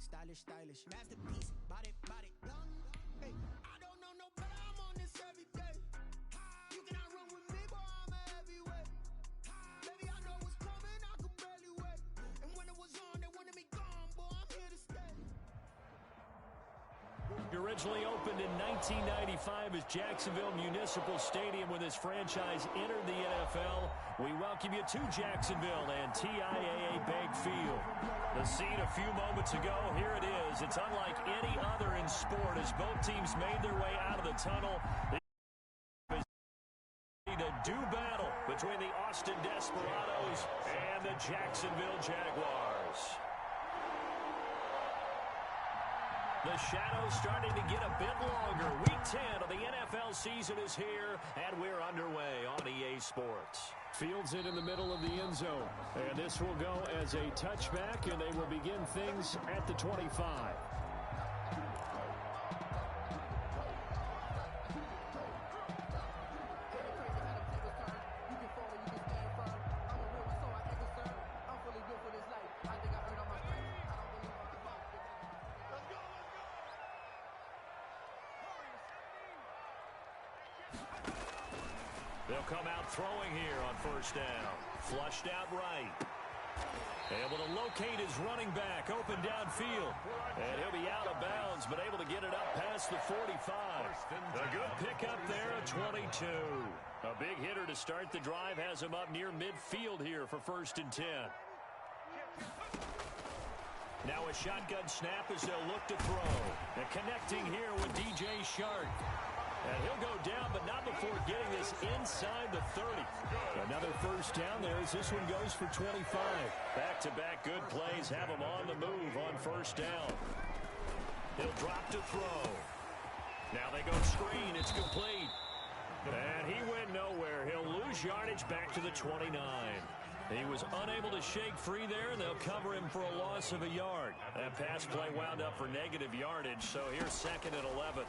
Stylish, stylish, masterpiece, body, body, hey, I don't know no better, I'm on this every day. You cannot run with me, boy, I'm a heavyweight. Baby, I know what's coming, I can barely wait. And when it was on, they wanted me gone, boy, I'm here to stay. Originally opened in 1995 as Jacksonville Municipal Stadium when this franchise entered the NFL. We welcome you to Jacksonville and TIAA Bank Field. The scene a few moments ago, here it is. It's unlike any other in sport as both teams made their way out of the tunnel. The do battle between the Austin Desperados and the Jacksonville Jaguars. The shadows starting to get a bit longer. Week 10 of the NFL season is here, and we're underway on EA Sports. Fields it in the middle of the end zone. And this will go as a touchback, and they will begin things at the 25. They'll come out throwing here on first down. Flushed out right. Able to locate his running back open downfield. And he'll be out of bounds, but able to get it up past the 45. A good pickup there at 22. A big hitter to start the drive has him up near midfield here for 1st and 10. Now a shotgun snap as they'll look to throw. And connecting here with DJ Shark. And he'll go down, but not before getting this inside the 30. Another first down there as this one goes for 25. Back-to-back good plays have him on the move on first down. He'll drop to throw. Now they go screen. It's complete. And he went nowhere. He'll lose yardage back to the 29. He was unable to shake free there, and they'll cover him for a loss of a yard. That pass play wound up for negative yardage, so here's 2nd and 11.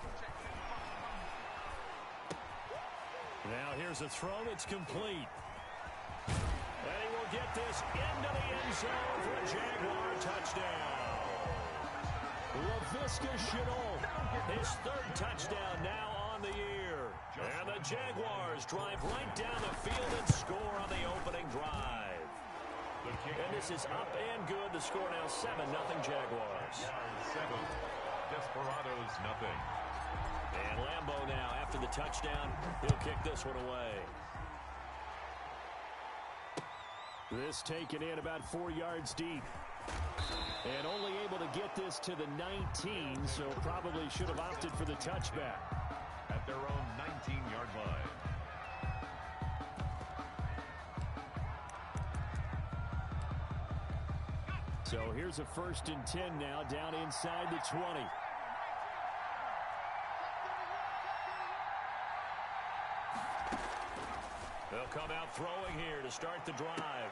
Now here's a throw. It's complete. And he will get this into the end zone for a Jaguar touchdown. Laviska Shenault, his 3rd touchdown now on the year. And the Jaguars drive right down the field and score on the opening drive. And this is up and good. The score now 7-0 Jaguars. 7, Desperados 0. And Lambo now, after the touchdown, he'll kick this one away. This taken in about 4 yards deep. And only able to get this to the 19, so probably should have opted for the touchback. At their own 19-yard line. So here's a 1st and 10 now, down inside the 20. They'll come out throwing here to start the drive.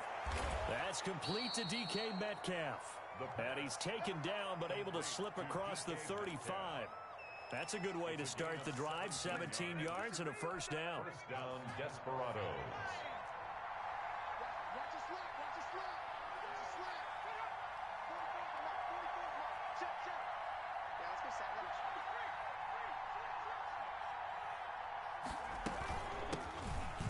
That's complete to DK Metcalf. And he's taken down, but able to slip across the 35. That's a good way to start the drive. 17 yards and a first down. First down, Desperados.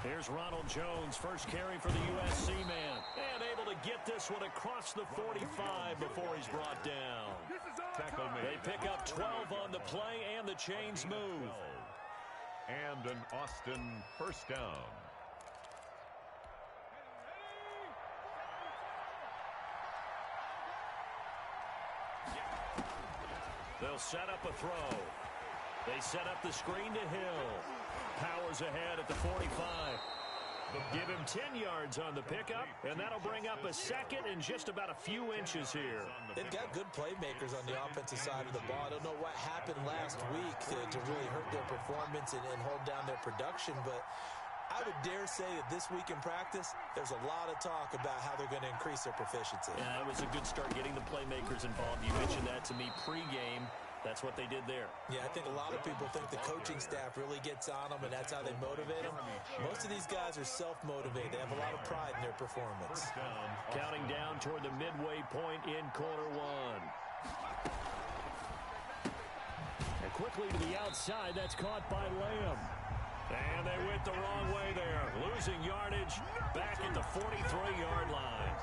Here's Ronald Jones, first carry for the USC man. And able to get this one across the 45 before he's brought down. They pick up 12 on the play, and the chains move. And an Austin first down. They'll set up a throw. They set up the screen to Hill. Powers ahead at the 45. Give him 10 yards on the pickup, and that'll bring up a 2nd and just about a few inches here. They've got good playmakers on the offensive side of the ball. I don't know what happened last week to really hurt their performance and hold down their production, but I would dare say that this week in practice, there's a lot of talk about how they're going to increase their proficiency. Yeah, it was a good start getting the playmakers involved. You mentioned that to me pregame. That's what they did there. Yeah, I think a lot of people think the coaching staff really gets on them, and that's how they motivate them. Most of these guys are self-motivated. They have a lot of pride in their performance. Counting down toward the midway point in quarter one. quickly to the outside. That's caught by Lamb. And they went the wrong way there. Losing yardage back at the 43-yard line.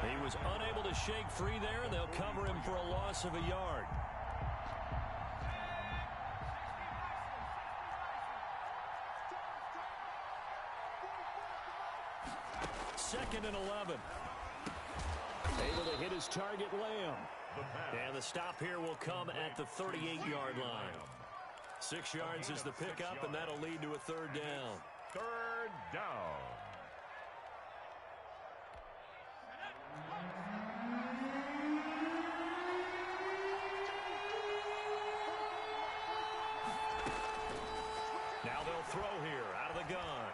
He was unable to shake free there, and they'll cover him for a loss of a yard. Second and 11. Able to hit his target, Lamb. And the stop here will come at the 38-yard line. 6 yards is the pickup, and that'll lead to a third down. Third down. Now they'll throw here out of the gun.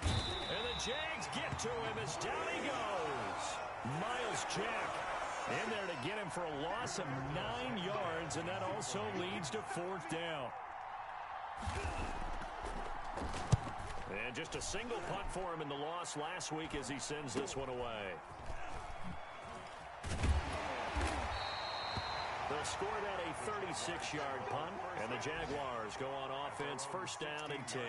And the Jags get to him as down he goes. Myles Jack in there to get him for a loss of 9 yards, and that also leads to fourth down. And just a single punt for him in the loss last week as he sends this one away. They'll score that a 36-yard punt, and the Jaguars go on offense, first down and 10.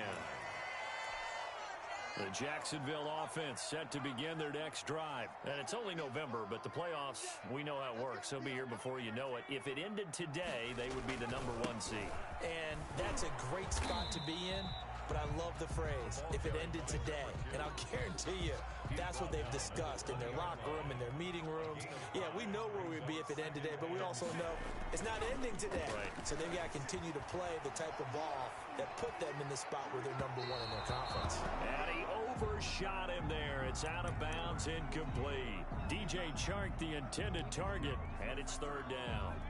The Jacksonville offense set to begin their next drive. And it's only November, but the playoffs, we know how it works. They'll be here before you know it. If it ended today, they would be the #1 seed. And that's a great spot to be in. But I love the phrase, if it ended today. And I'll guarantee you, that's what they've discussed in their locker room, in their meeting rooms. Yeah, we know where we'd be if it ended today, but we also know it's not ending today. Right. So they've got to continue to play the type of ball that put them in the spot where they're #1 in their conference. And he overshot him there. It's out of bounds, incomplete. DJ Chark, the intended target, and it's third down.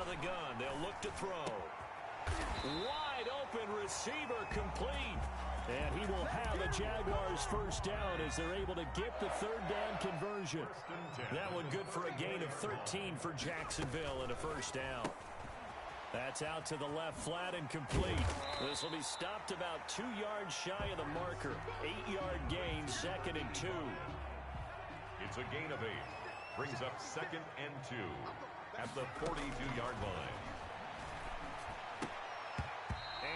The gun, they'll look to throw. Wide open receiver, complete. And he will have a Jaguars first down as they're able to get the third down conversion. That one good for a gain of 13 for Jacksonville and a first down. That's out to the left, flat and complete. This will be stopped about 2 yards shy of the marker. 8-yard gain, second and 2. It's a gain of 8. Brings up second and 2. At the 42-yard line.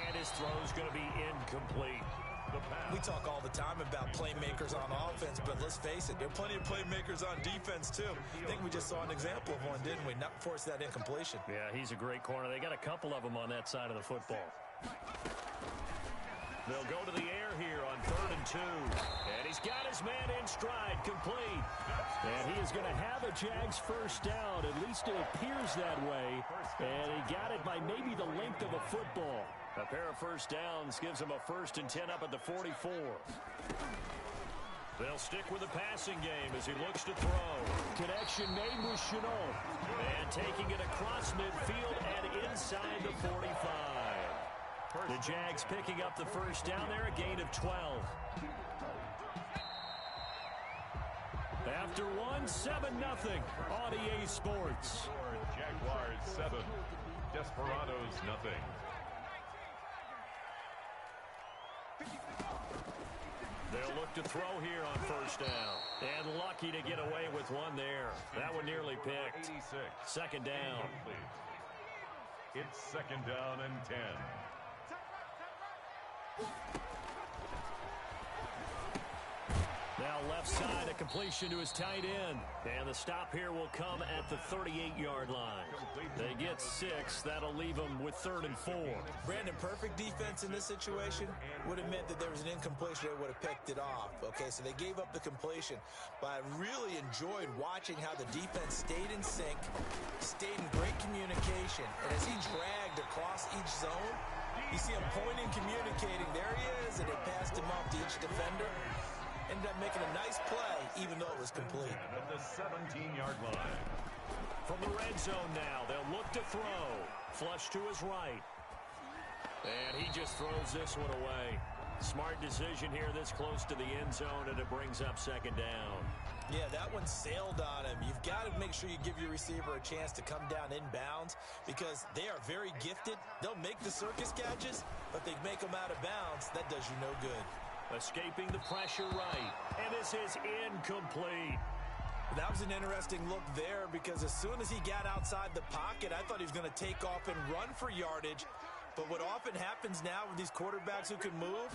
And his throw's going to be incomplete. We talk all the time about playmakers on offense, but let's face it, there are plenty of playmakers on defense, too. I think we just saw an example of one, didn't we? Not force that incompletion. Yeah, he's a great corner. They got a couple of them on that side of the football. They'll go to the air here on third and 2. And he's got his man in stride, complete. And he is going to have a Jags first down. At least it appears that way. And he got it by maybe the length of a football. A pair of first downs gives him a first and 10 up at the 44. They'll stick with the passing game as he looks to throw. Connection made with Shenault. And taking it across midfield and inside the 45. The Jags picking up the first down there, a gain of 12. After one, 7-0 on EA Sports. Jaguars 7, Desperados nothing. They'll look to throw here on first down. And lucky to get away with one there. That one nearly picked. 86. Second down. It's second down and 10. Now left side, a completion to his tight end. And the stop here will come at the 38-yard line. They get 6. That'll leave them with third and 4. Brandon, perfect defense in this situation would have meant that there was an incompletion. They would have picked it off. Okay, so they gave up the completion. But I really enjoyed watching how the defense stayed in sync, stayed in great communication. And as he dragged across each zone, you see him pointing, communicating. There he is, and they passed him off to each defender. Ended up making a nice play, even though it was complete. At the 17-yard line. From the red zone now, they'll look to throw. Flush to his right. And he just throws this one away. Smart decision here this close to the end zone, and it brings up second down. Yeah, that one sailed on him. You've got to make sure you give your receiver a chance to come down inbounds because they are very gifted. They'll make the circus catches, but they make them out of bounds. That does you no good. Escaping the pressure right. And this is incomplete. That was an interesting look there because as soon as he got outside the pocket, I thought he was going to take off and run for yardage. But what often happens now with these quarterbacks who can move,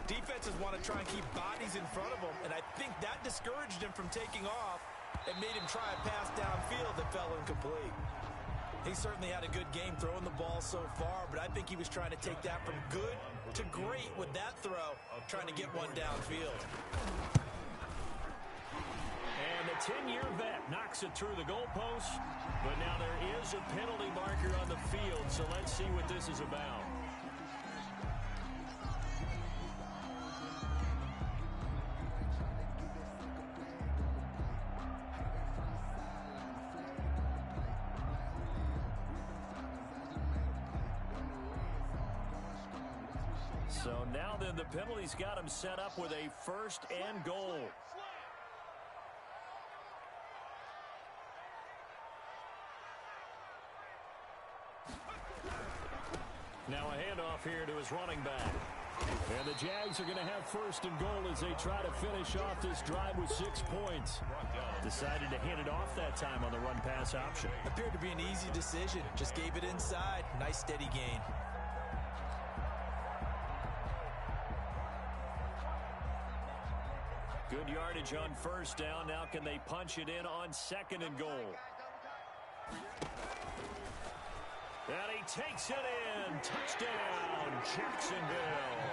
defenses want to try and keep bodies in front of them, and I think that discouraged him from taking off and made him try a pass downfield that fell incomplete. He certainly had a good game throwing the ball so far, but I think he was trying to take that from good to great with that throw, trying to get one downfield. And the 10-year vet knocks it through the goalpost, but now there is a penalty marker on the field, so let's see what this is about. So now then the penalty's got him set up with a 1st and goal. Now a handoff here to his running back. And the Jags are going to have 1st and goal as they try to finish off this drive with 6 points. Decided to hand it off that time on the run-pass option. Appeared to be an easy decision. Just gave it inside. Nice steady gain. Good yardage on 1st down. Now can they punch it in on 2nd and goal? And he takes it in. Touchdown, Jacksonville.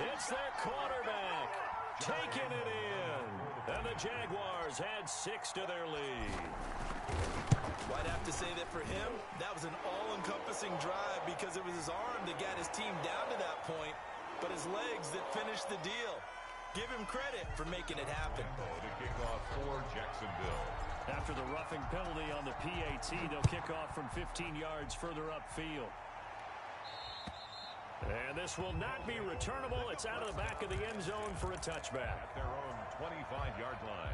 It's their quarterback taking it in. And the Jaguars add 6 to their lead. Well, I'd have to say that for him, that was an all-encompassing drive because it was his arm that got his team down to that point, but his legs that finished the deal. Give him credit for making it happen. To kick off for Jacksonville. After the roughing penalty on the PAT, they'll kick off from 15 yards further upfield. And this will not be returnable. It's out of the back of the end zone for a touchback. At their own 25-yard line.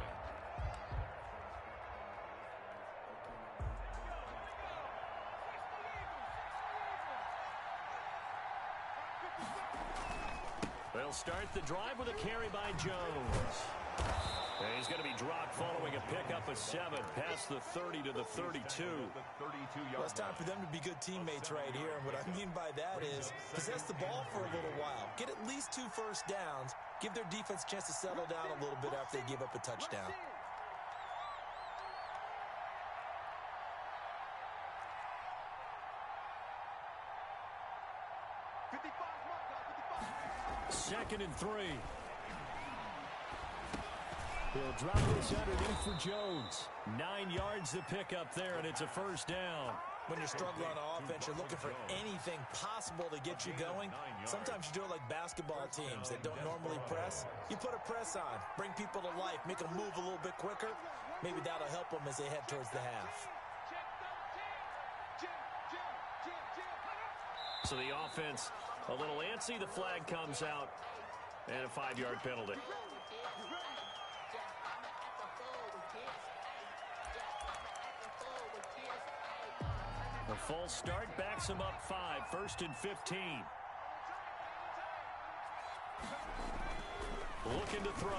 They'll start the drive with a carry by Jones. And he's going to be dropped following a pickup of 7 past the 30 to the 32. Well, it's time for them to be good teammates right here. And what I mean by that is possess the ball for a little while. Get at least 2 first downs. Give their defense a chance to settle down a little bit after they give up a touchdown. Second and 3. He'll drop this underneath for Jones. 9 yards to pick up there, and it's a 1st down. When you're struggling on offense, you're looking for anything possible to get you going. Sometimes you do it like basketball teams that don't normally press. You put a press on, bring people to life, make them move a little bit quicker. Maybe that'll help them as they head towards the half. So the offense a little antsy. The flag comes out, and a 5-yard penalty. The false start backs him up 5, 1st and 15. Looking to throw.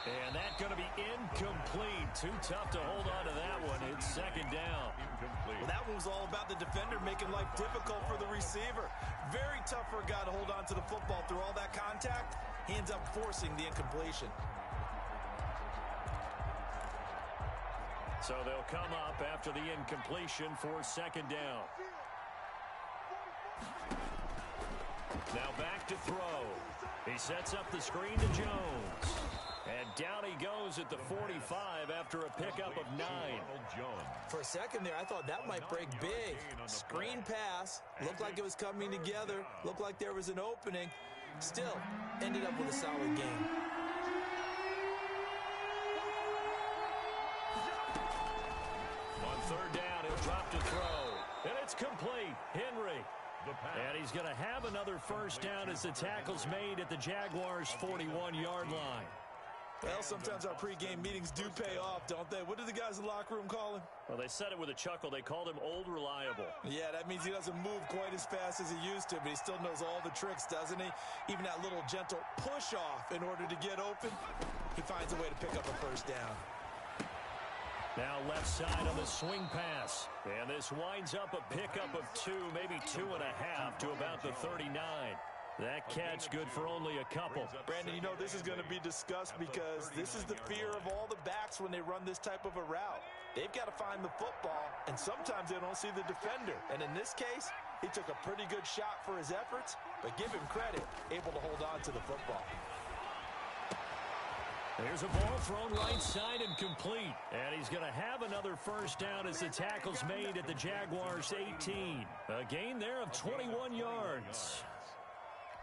And that's going to be incomplete. Too tough to hold on to that one. It's 2nd down. Well, that one was all about the defender making life difficult for the receiver. Very tough for a guy to hold on to the football through all that contact. He ends up forcing the incompletion. So they'll come up after the incompletion for 2nd down. Now back to throw. He sets up the screen to Jones. And down he goes at the 45 after a pickup of 9. For a second there, I thought that might break big. Screen pass. Looked like it was coming together. Looked like there was an opening. Still, ended up with a solid game. On 3rd down, he'll drop to throw. And it's complete. Henry. And he's going to have another 1st down as the tackle's made at the Jaguars' 41-yard line. Well, sometimes our pregame meetings do pay off, don't they? What do the guys in the locker room call him? Well, they said it with a chuckle. They called him Old Reliable. Yeah, that means he doesn't move quite as fast as he used to, but he still knows all the tricks, doesn't he? Even that little gentle push-off in order to get open, he finds a way to pick up a first down. Now left side on the swing pass. And this winds up a pickup of 2, maybe 2.5 to about the 39. That catch good for only a couple. Brandon, you know this is going to be discussed because this is the fear of all the backs when they run this type of a route. They've got to find the football, and sometimes they don't see the defender. And in this case, he took a pretty good shot for his efforts, but give him credit, able to hold on to the football. There's a ball thrown right side and complete. And he's going to have another first down as the tackle's made at the Jaguars' 18. A gain there of 21 yards.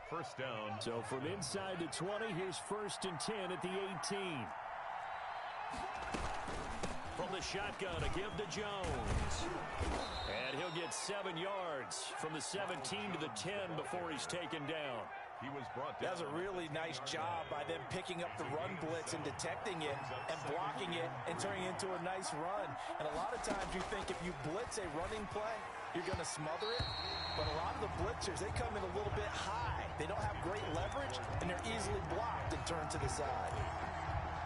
First down. So from inside the 20, here's 1st and 10 at the 18. From the shotgun, a give to Jones. And he'll get 7 yards from the 17 to the 10 before he's taken down. He was brought down. That was a really nice job by them picking up the run blitz and detecting it and blocking it and turning it into a nice run. And a lot of times you think if you blitz a running play, you're going to smother it. But a lot of the blitzers, they come in a little bit high. They don't have great leverage, and they're easily blocked and turned to the side.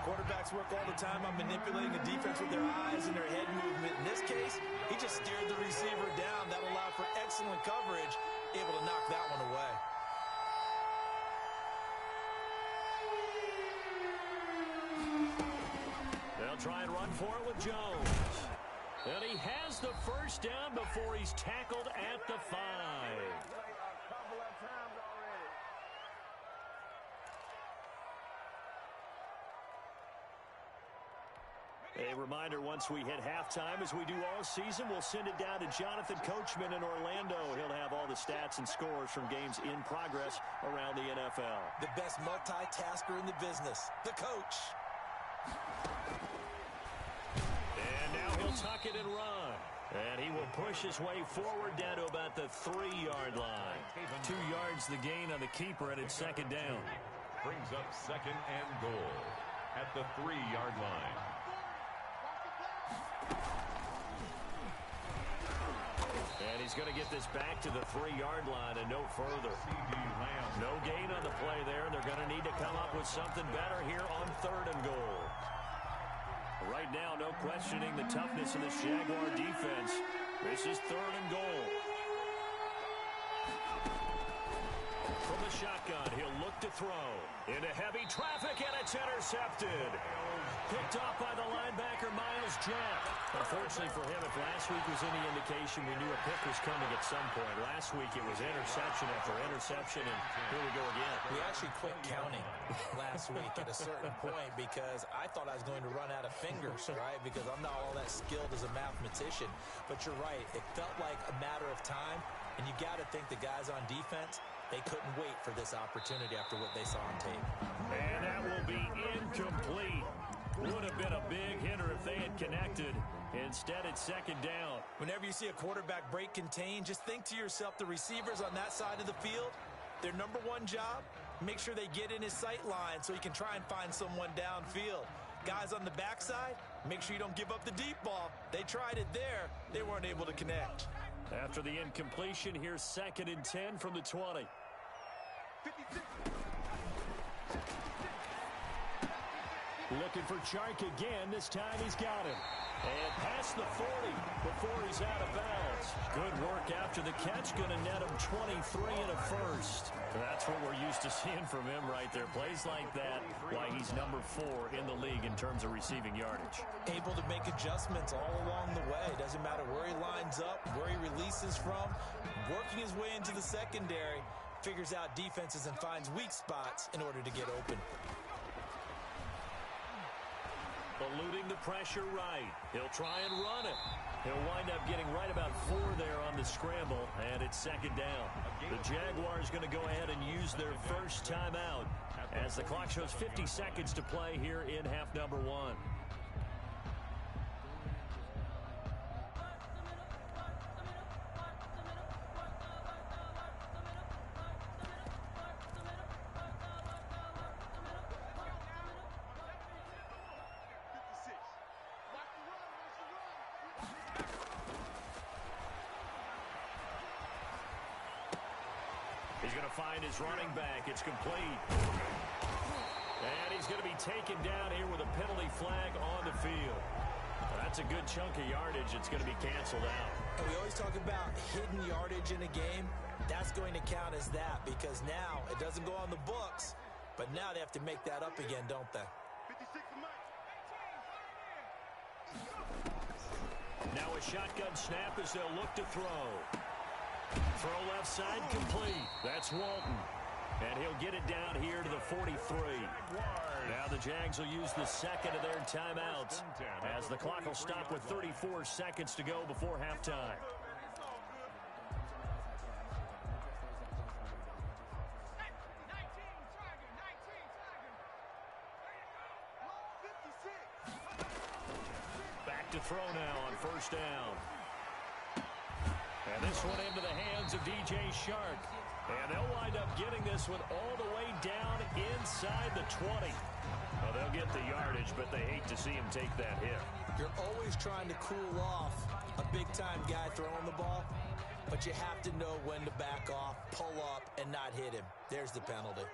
Quarterbacks work all the time on manipulating the defense with their eyes and their head movement. In this case, he just steered the receiver down. That allowed for excellent coverage, able to knock that one away. They'll try and run for it with Jones. And he has the first down before he's tackled at the 5. A reminder, once we hit halftime, as we do all season, we'll send it down to Jonathan Coachman in Orlando. He'll have all the stats and scores from games in progress around the NFL. The best multitasker in the business, the coach. And now he'll tuck it and run. And he will push his way forward down to about the 3-yard line. 2 yards the gain on the keeper, and it's 2nd down. Brings up 2nd and goal at the 3-yard line. And he's going to get this back to the 3-yard line and no further. No gain on the play there. They're going to need to come up with something better here on 3rd and goal. Right now, no questioning the toughness of this Jaguar defense. This is 3rd and goal. From the shotgun, he'll look to throw. Into heavy traffic, and it's intercepted. Picked off by the linebacker, Myles Jack. Unfortunately for him, if last week was any indication, we knew a pick was coming at some point. Last week, it was interception after interception, and here we go again. We actually quit counting last week at a certain point because I thought I was going to run out of fingers, right? Because I'm not all that skilled as a mathematician. But you're right. It felt like a matter of time, and you got to think the guys on defense, they couldn't wait for this opportunity after what they saw on tape. And that will be incomplete. Would have been a big hitter if they had connected. Instead, it's 2nd down. Whenever you see a quarterback break contain, just think to yourself, the receivers on that side of the field, their number one job, make sure they get in his sight line so he can try and find someone downfield. Guys on the backside, make sure you don't give up the deep ball. They tried it there. They weren't able to connect. After the incompletion, here's 2nd and 10 from the 20. Looking for Chark again. This time he's got him. And past the 40 before he's out of bounds. Good work after the catch. Going to net him 23 and a first. That's what we're used to seeing from him right there. Plays like that, why he's number 4 in the league in terms of receiving yardage. Able to make adjustments all along the way. Doesn't matter where he lines up, where he releases from. Working his way into the secondary. Figures out defenses and finds weak spots in order to get open. Eluding the pressure right. He'll try and run it. He'll wind up getting right about 4 there on the scramble, and it's 2nd down. The Jaguars going to go ahead and use their first timeout as the clock shows 50 seconds to play here in half number 1. He's going to find his running back. It's complete. And he's going to be taken down here with a penalty flag on the field. That's a good chunk of yardage. It's going to be canceled out. And we always talk about hidden yardage in a game. That's going to count as that because now it doesn't go on the books, but now they have to make that up again, don't they? Now a shotgun snap as they'll look to throw. Throw left side complete. That's Walton. And he'll get it down here to the 43. Now the Jags will use the second of their timeouts as the clock will stop with 34 seconds to go before halftime. Back to throw now on first down. And this one into the hands of DJ Shark. And they'll wind up getting this one all the way down inside the 20. Well, they'll get the yardage, but they hate to see him take that hit. You're always trying to cool off a big-time guy throwing the ball, but you have to know when to back off, pull up, and not hit him. There's the penalty.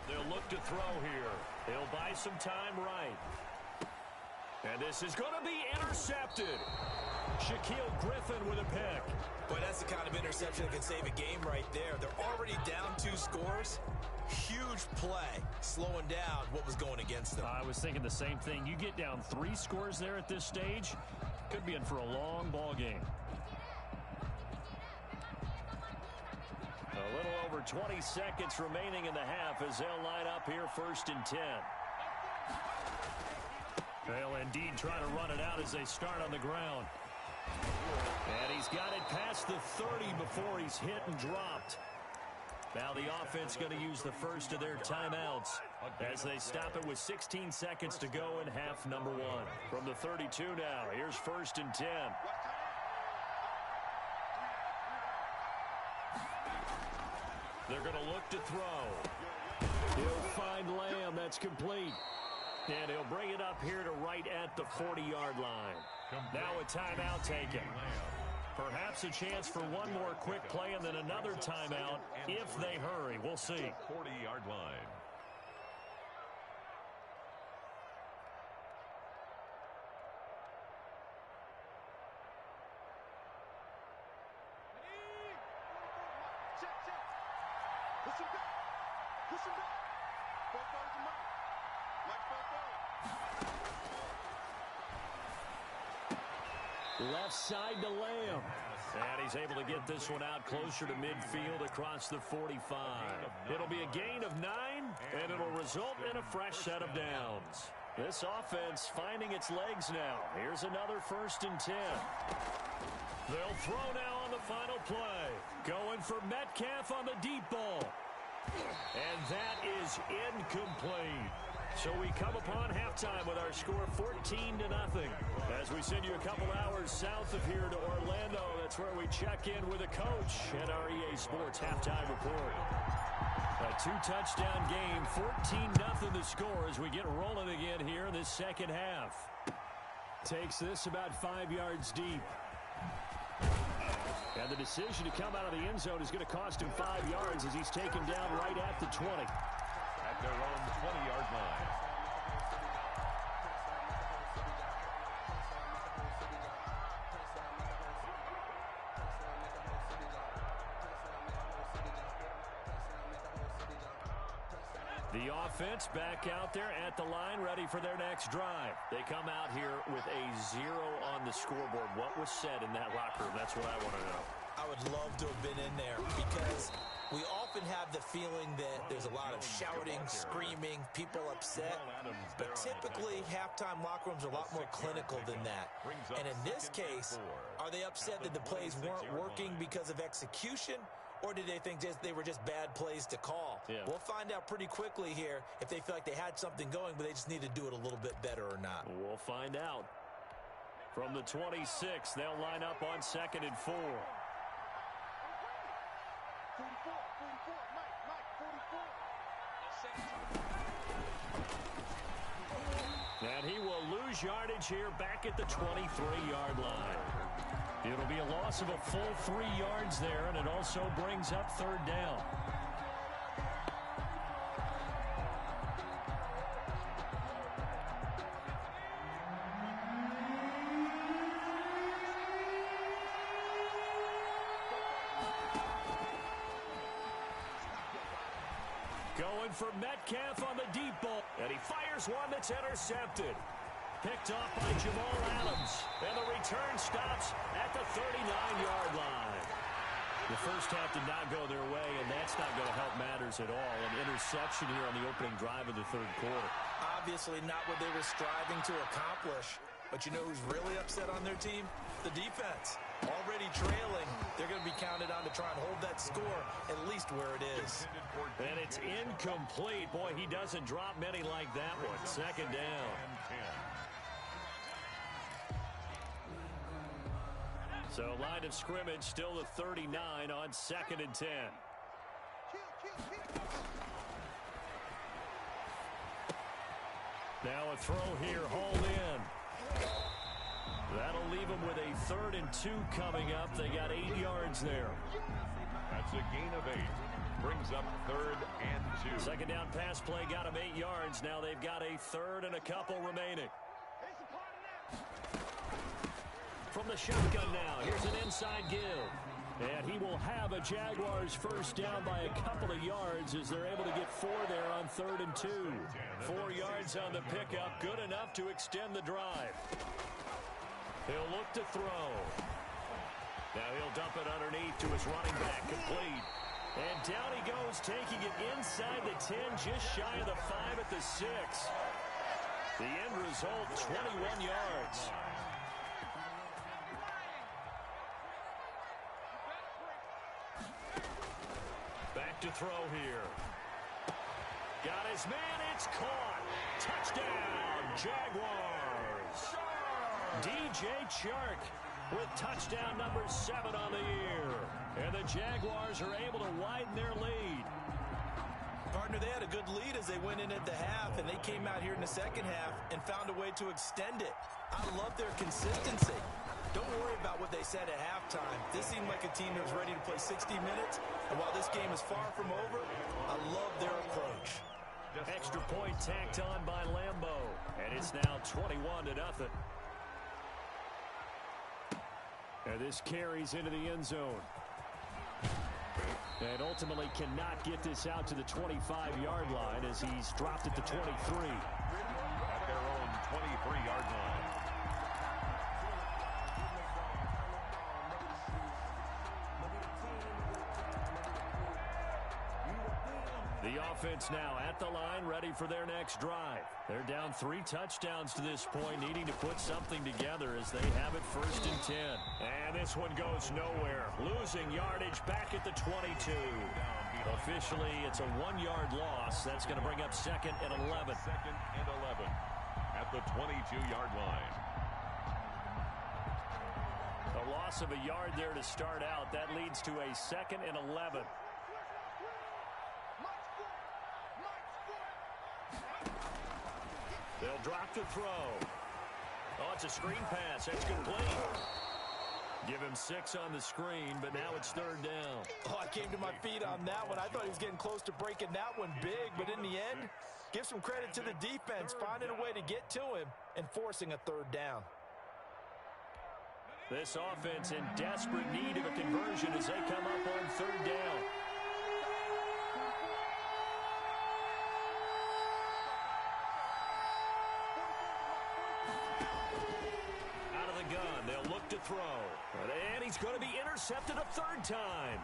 They'll look to throw here. He'll buy some time right. And this is going to be intercepted. Shaquille Griffin with a pick. Boy, that's the kind of interception that can save a game right there. They're already down 2 scores. Huge play, slowing down what was going against them. I was thinking the same thing. You get down 3 scores there at this stage, could be in for a long ball game. A little over 20 seconds remaining in the half as they'll line up here 1st and 10. They'll indeed try to run it out as they start on the ground. And he's got it past the 30 before he's hit and dropped. Now the offense going to use the first of their timeouts as they stop it with 16 seconds to go in half number 1. From the 32 now, here's 1st and 10. They're going to look to throw. He'll find Lamb. That's complete. And he'll bring it up here to right at the 40-yard line. Now a timeout taken. Perhaps a chance for one more quick play and then another timeout if they hurry. We'll see. 40-yard line. Left side to Lamb. And he's able to get this one out closer to midfield across the 45. It'll be a gain of 9, and it'll result in a fresh set of downs. This offense finding its legs now. Here's another 1st and 10. They'll throw now on the final play. Going for Metcalf on the deep ball. And that is incomplete. So we come upon halftime with our score 14-0. As we send you a couple hours south of here to Orlando, that's where we check in with a coach at our EA Sports Halftime Report. A 2-touchdown game, 14-0 the score as we get rolling again here in this second half. Takes this about 5 yards deep. And the decision to come out of the end zone is going to cost him 5 yards as he's taken down right at the 20. At their own 20-yard line. The offense back out there at the line, ready for their next drive. They come out here with a 0 on the scoreboard. What was said in that locker room? That's what I want to know. I would love to have been in there because we often have the feeling that there's a lot of shouting, screaming, people upset. But typically, halftime locker rooms are a lot more clinical than that. And in this case, are they upset that the plays weren't working because of execution? Or did they think they were just bad plays to call? Yeah. We'll find out pretty quickly here if they feel like they had something going, but they just need to do it a little bit better or not. We'll find out. From the 26, they'll line up on 2nd and 4. And he will lose yardage here back at the 23-yard line. It'll be a loss of a full 3 yards there, and it also brings up third down. Going for Metcalf on the deep ball, and he fires one that's intercepted. Picked off by Jamal Adams, and the return stops at the 39-yard line. The first half did not go their way, and that's not going to help matters at all. An interception here on the opening drive of the third quarter. Obviously not what they were striving to accomplish. But you know who's really upset on their team? The defense. Already trailing, they're going to be counted on to try and hold that score at least where it is. And it's incomplete. Boy, he doesn't drop many like that one. Second down. So line of scrimmage still the 39 on 2nd and 10. Now a throw here, hauled in. That'll leave them with a 3rd and 2 coming up. They got 8 yards there. That's a gain of 8. Brings up 3rd and 2. Second down pass play got them 8 yards. Now they've got a 3rd and a couple remaining. From the shotgun now, here's an inside give. And he will have a Jaguars first down by a couple of yards as they're able to get 4 there on 3rd and 2. 4 yards on the pickup, good enough to extend the drive. He'll look to throw. Now he'll dump it underneath to his running back, complete. And down he goes, taking it inside the 10, just shy of the 5 at the 6. The end result, 21 yards. Back to throw here. Got his man, it's caught. Touchdown, Jaguars. DJ Chark with touchdown number 7 on the year. And the Jaguars are able to widen their lead. Partner, they had a good lead as they went in at the half, and they came out here in the second half and found a way to extend it. I love their consistency. Don't worry about what they said at halftime. This seemed like a team that was ready to play 60 minutes, and while this game is far from over, I love their approach. Extra point tacked on by Lambo, and it's now 21-0. And this carries into the end zone. And ultimately cannot get this out to the 25-yard line as he's dropped at the 23. At their own 23-yard line. The offense now at the line, ready for their next drive. They're down 3 touchdowns to this point, needing to put something together as they have it 1st and 10. And this one goes nowhere. Losing yardage back at the 22. Officially, it's a 1-yard loss. That's going to bring up 2nd and 11. 2nd and 11 at the 22-yard line. A loss of a yard there to start out. That leads to a 2nd and 11. They'll drop the throw. Oh, it's a screen pass. That's complete. Give him 6 on the screen, but now it's 3rd down. Oh, I came to my feet on that one. I thought he was getting close to breaking that one big, but in the end, give some credit to the defense, finding a way to get to him and forcing a 3rd down. This offense in desperate need of a conversion as they come up on 3rd down. Throw. And he's going to be intercepted a 3rd time.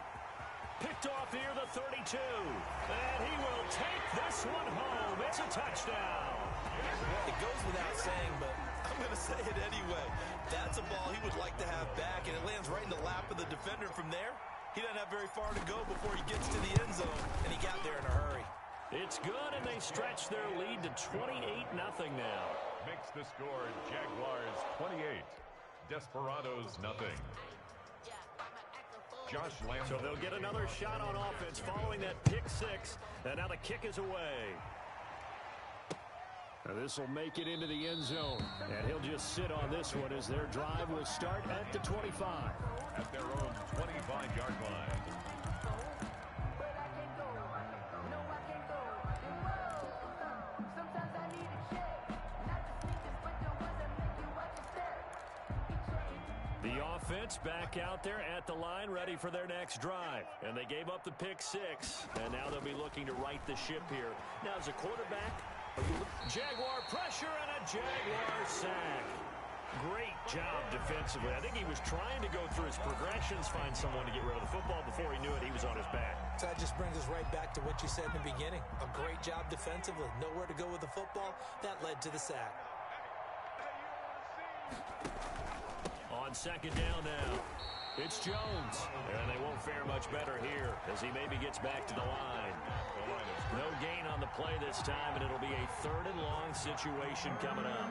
Picked off here, the 32. And he will take this one home. It's a touchdown. It goes without saying, but I'm going to say it anyway. That's a ball he would like to have back, and it lands right in the lap of the defender from there. He doesn't have very far to go before he gets to the end zone, and he got there in a hurry. It's good, and they stretch their lead to 28-0 now. Makes the score Jaguars 28. Desperados nothing. Josh Lambo. So they'll get another shot on offense following that pick 6. And now the kick is away. This will make it into the end zone, and he'll just sit on this one as their drive will start at the 25. At their own 25-yard line. The offense back out there at the line, ready for their next drive. And they gave up the pick six, and now they'll be looking to right the ship here. Now, as a quarterback, Jaguar pressure and a Jaguar sack. Great job defensively. I think he was trying to go through his progressions, find someone to get rid of the football. Before he knew it, he was on his back. So that just brings us right back to what you said in the beginning. A great job defensively. Nowhere to go with the football. That led to the sack. On second down now, it's Jones. And they won't fare much better here as he maybe gets back to the line. No gain on the play this time, and it'll be a 3rd and long situation coming up.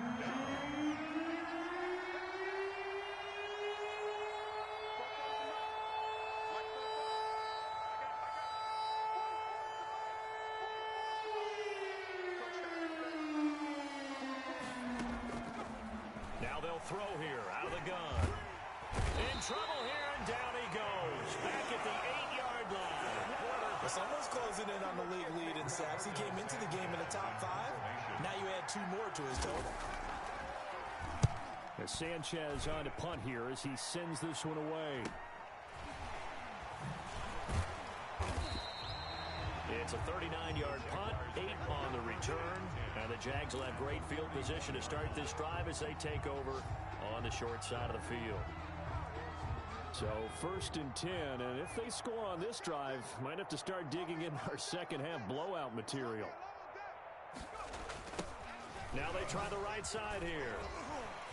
Now they'll throw here out of the gun. In trouble here, and down he goes. Back at the 8-yard line. Well, someone's closing in on the league lead in sacks. He came into the game in the top 5. Now you add 2 more to his total. As Sanchez on to punt here as he sends this one away. It's a 39-yard punt, 8 on the return. And the Jags will have great field position to start this drive as they take over on the short side of the field. So 1st and 10, and if they score on this drive, might have to start digging in our second half blowout material. Now they try the right side here.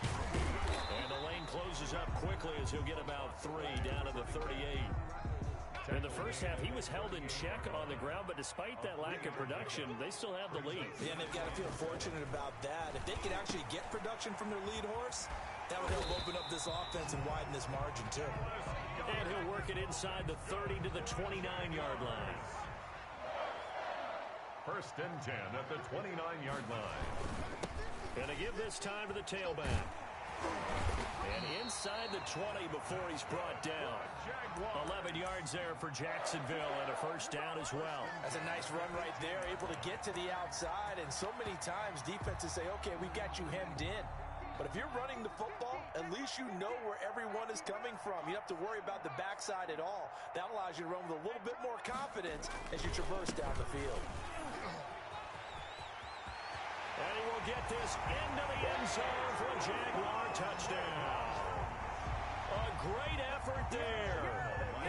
And the lane closes up quickly as he'll get about 3 down to the 38. In the first half, he was held in check on the ground, but despite that lack of production, they still have the lead. Yeah, and they've got to feel fortunate about that. If they could actually get production from their lead horse, that would help open up this offense and widen this margin, too. And he'll work it inside the 30 to the 29-yard line. 1st and 10 at the 29-yard line. And they give this time to the tailback. And inside the 20 before he's brought down. 11 yards there for Jacksonville and a 1st down as well. That's a nice run right there, able to get to the outside. And so many times defenses say, okay, we've got you hemmed in. But if you're running the football, at least you know where everyone is coming from. You don't have to worry about the backside at all. That allows you to run with a little bit more confidence as you traverse down the field. And he will get this into the end zone for a Jaguar touchdown. A great effort there.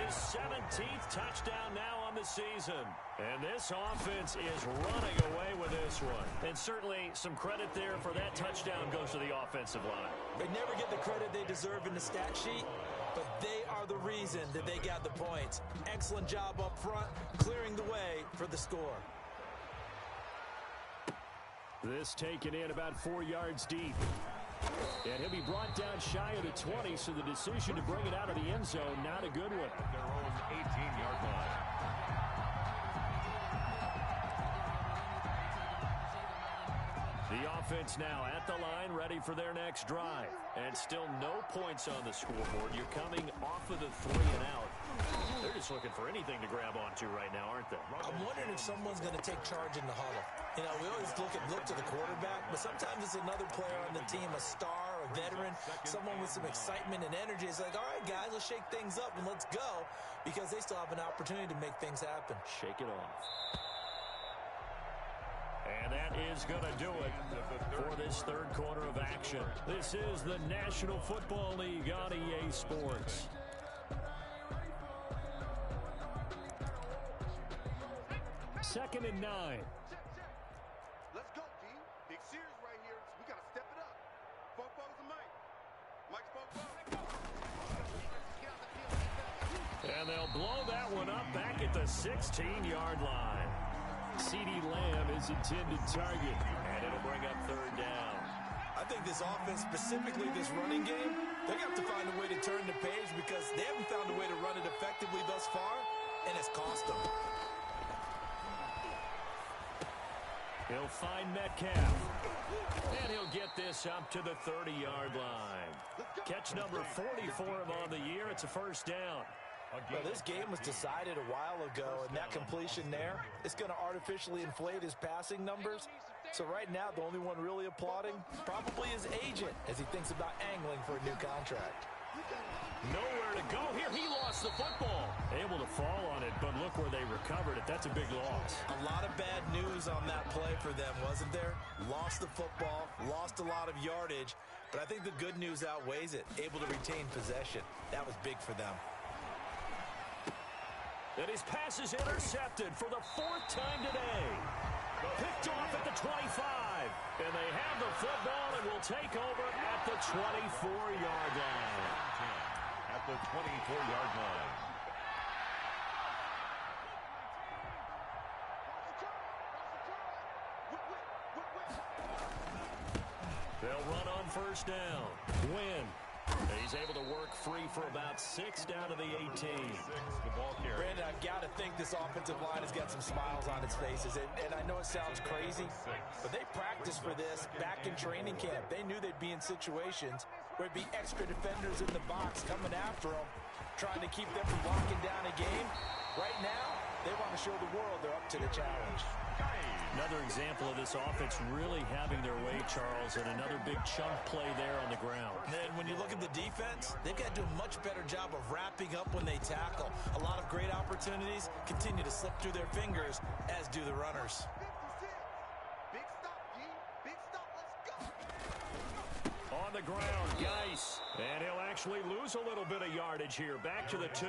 His 17th touchdown now on the season. And this offense is running away with this one. And certainly some credit there for that touchdown goes to the offensive line. They never get the credit they deserve in the stat sheet, but they are the reason that they got the points. Excellent job up front, clearing the way for the score. This taken in about 4 yards deep. And he'll be brought down shy of the 20, so the decision to bring it out of the end zone, not a good one. At their own 18-yard line. The offense now at the line, ready for their next drive. And still no points on the scoreboard. You're coming off of the 3 and out. They're just looking for anything to grab onto right now, aren't they? I'm wondering if someone's going to take charge in the huddle. You know, we always look to the quarterback, but sometimes it's another player on the team, a star, a veteran, someone with some excitement and energy. It's like, all right, guys, let's shake things up and let's go, because they still have an opportunity to make things happen. Shake it off. And that is going to do it for this 3rd quarter of action. This is the National Football League on EA Sports. Second and 9. Let's go, D. Big series right here. We got to step it up. Fopo's and Mike. Mike's Fopo. And they'll blow that one up back at the 16-yard line. CeeDee Lamb is intended target, and it'll bring up 3rd down. I think this offense, specifically this running game, they're going to have to find a way to turn the page because they haven't found a way to run it effectively thus far, and it's cost them. He'll find Metcalf. And he'll get this up to the 30-yard line. Catch number 44 on the year. It's a first down. Well, this game was decided a while ago, and that completion there is going to artificially inflate his passing numbers. So right now, the only one really applauding probably his agent as he thinks about angling for a new contract. Nowhere to go here. He lost the football. Able to fall on it, but look where they recovered it. That's a big loss. A lot of bad news on that play for them, wasn't there? Lost the football, lost a lot of yardage, but I think the good news outweighs it. Able to retain possession. That was big for them. And his pass is intercepted for the 4th time today. Picked off at the 25. And they have the football and will take over at the 24-yard line. At the 24-yard line. They'll run on first down. Win. He's able to work free for about 6 down to the 18. Brandon, I've got to think this offensive line has got some smiles on its faces. And I know it sounds crazy, but they practiced for this back in training camp. They knew they'd be in situations where it'd be extra defenders in the box coming after them, trying to keep them from locking down a game. Right now, they want to show the world they're up to the challenge. Another example of this offense really having their way, Charles, and another big chunk play there on the ground. And when you look at the defense, they've got to do a much better job of wrapping up when they tackle. A lot of great opportunities continue to slip through their fingers, as do the runners. Big stop, G. Big stop. Let's go. On the ground, Geis. And he'll actually lose a little bit of yardage here. Back to the 2.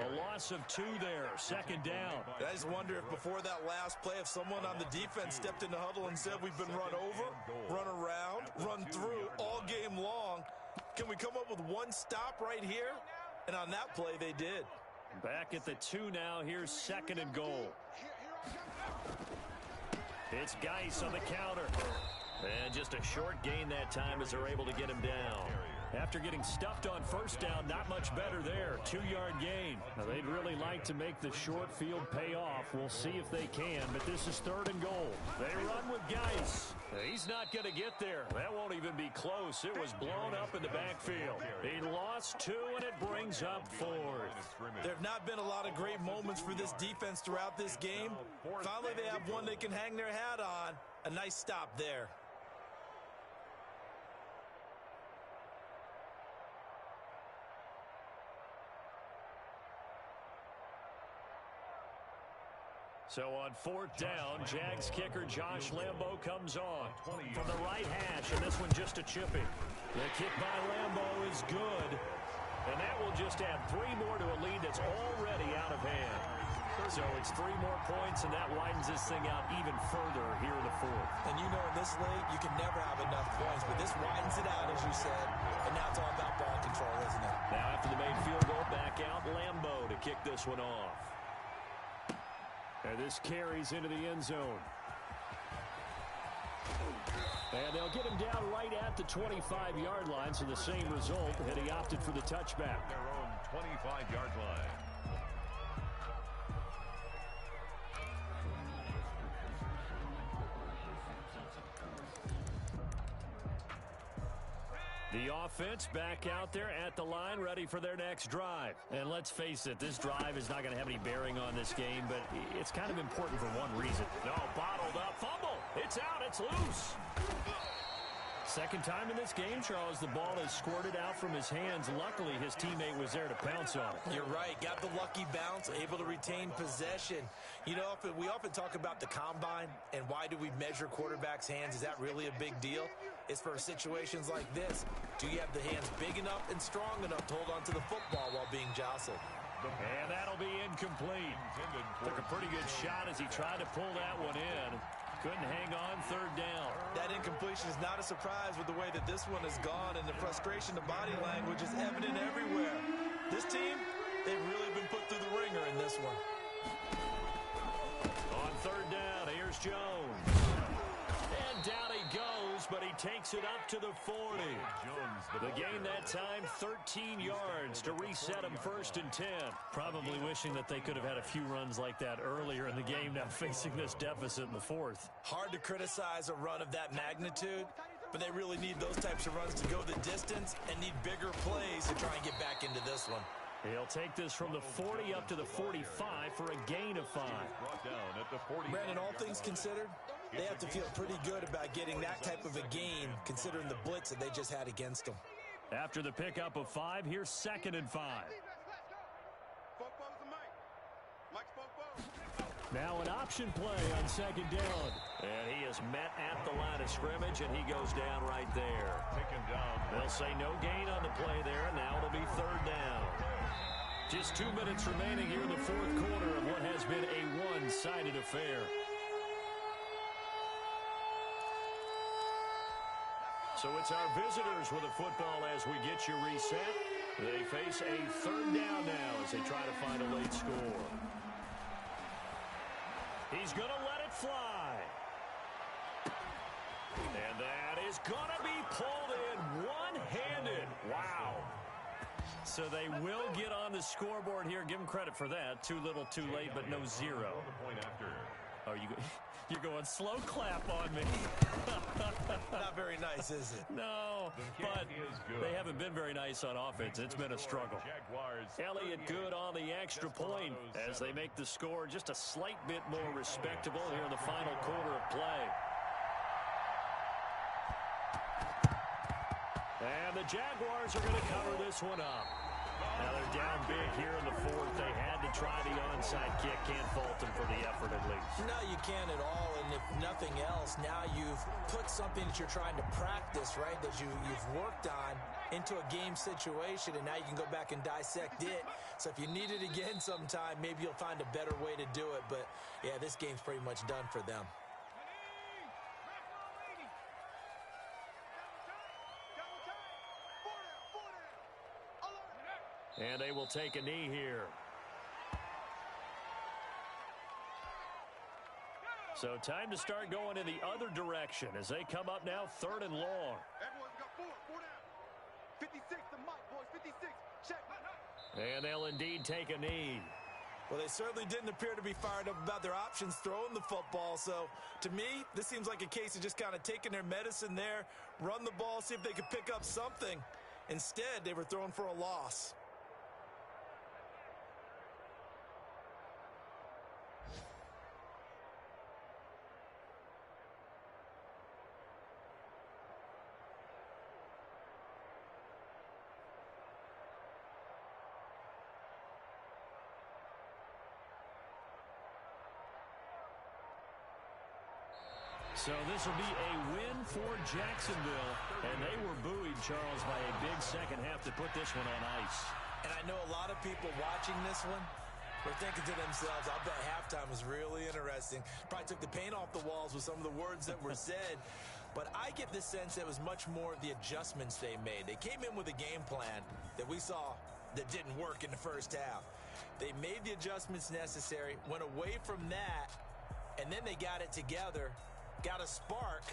A loss of 2 there. 2nd down. I just wonder if before that last play, if someone on the defense stepped in the huddle and said, we've been run over, run around, run through all game long. Can we come up with one stop right here? And on that play, they did. Back at the 2 now. Here's 2nd and goal. It's Geis on the counter. And just a short gain that time as they're able to get him down. After getting stuffed on first down, not much better there. 2-yard gain. Now, they'd really like to make the short field pay off. We'll see if they can, but this is 3rd and goal. They run with Geis. He's not going to get there. That won't even be close. It was blown up in the backfield. He lost 2, and it brings up 4th. There have not been a lot of great moments for this defense throughout this game. Finally, they have one they can hang their hat on. A nice stop there. So on 4th down, Jags kicker Josh Lambo comes on from the right hash, and this one just a chipping. The kick by Lambo is good, and that will just add 3 more to a lead that's already out of hand. So it's 3 more points, and that widens this thing out even further here in the 4th. And you know, in this league, you can never have enough points, but this widens it out, as you said, and now it's all about ball control, isn't it? Now after the made field goal, back out Lambo to kick this one off. And this carries into the end zone. And they'll get him down right at the 25-yard line, so the same result, and he opted for the touchback. Their own 25-yard line. The offense back out there at the line, ready for their next drive. And let's face it, this drive is not going to have any bearing on this game, but it's kind of important for one reason. No, bottled up, fumble. It's out, it's loose. Second time in this game, Charles, the ball is squirted out from his hands. Luckily, his teammate was there to pounce on it. You're right. Got the lucky bounce, able to retain possession. You know, we often talk about the combine and why do we measure quarterbacks' hands. Is that really a big deal? It's for situations like this. Do you have the hands big enough and strong enough to hold on to the football while being jostled? And that'll be incomplete. Took a pretty good shot as he tried to pull that one in. Couldn't hang on, 3rd down. That incompletion is not a surprise with the way that this one has gone, and the frustration of body language is evident everywhere. This team, they've really been put through the ringer in this one. On 3rd down, here's Jones. And down he goes, but he takes it up to the 40. The gain that time, 13 yards to reset them 1st and 10. Probably wishing that they could have had a few runs like that earlier in the game, now facing this deficit in the 4th. Hard to criticize a run of that magnitude, but they really need those types of runs to go the distance and need bigger plays to try and get back into this one. He'll take this from the 40 up to the 45 for a gain of 5. Brandon, all things considered, they have to feel pretty good about getting that type of a gain, considering the blitz that they just had against them. After the pickup of 5, here's 2nd and 5. Now an option play on 2nd down. And he is met at the line of scrimmage, and he goes down right there. They'll say no gain on the play there. Now it'll be 3rd down. Just 2 minutes remaining here in the 4th quarter of what has been a one-sided affair. So it's our visitors with the football as we get you reset. They face a 3rd down now as they try to find a late score. He's going to let it fly. And that is going to be pulled in one-handed. Wow. So they will get on the scoreboard here. Give them credit for that. Too little, too late, but no 0. Oh, you're going slow clap on me. Not very nice, is it? No, but they haven't been very nice on offense. It's been a struggle. Elliott good on the extra point as they make the score just a slight bit more respectable here in the final quarter of play. And the Jaguars are going to cover this one up. Now they're down big here in the 4th. They had to try the onside kick. Can't fault them for the effort at least. No, you can't at all. And if nothing else, now you've put something that you're trying to practice, right, that you've worked on into a game situation, and now you can go back and dissect it. So if you need it again sometime, maybe you'll find a better way to do it. But, yeah, this game's pretty much done for them. And they will take a knee here. So time to start going in the other direction as they come up now 3rd and long. Everyone's got 4 down. 56 to Mike, boys, 56. Check. And they'll indeed take a knee. Well, they certainly didn't appear to be fired up about their options throwing the football. So, to me, this seems like a case of just kind of taking their medicine there, run the ball, see if they could pick up something. Instead, they were throwing for a loss. So this will be a win for Jacksonville. And they were buoyed, Charles, by a big second half to put this one on ice. And I know a lot of people watching this one were thinking to themselves, I'll bet halftime was really interesting. Probably took the paint off the walls with some of the words that were said. But I get the sense that it was much more of the adjustments they made. They came in with a game plan that we saw that didn't work in the first half. They made the adjustments necessary, went away from that, and then they got it together, got a spark,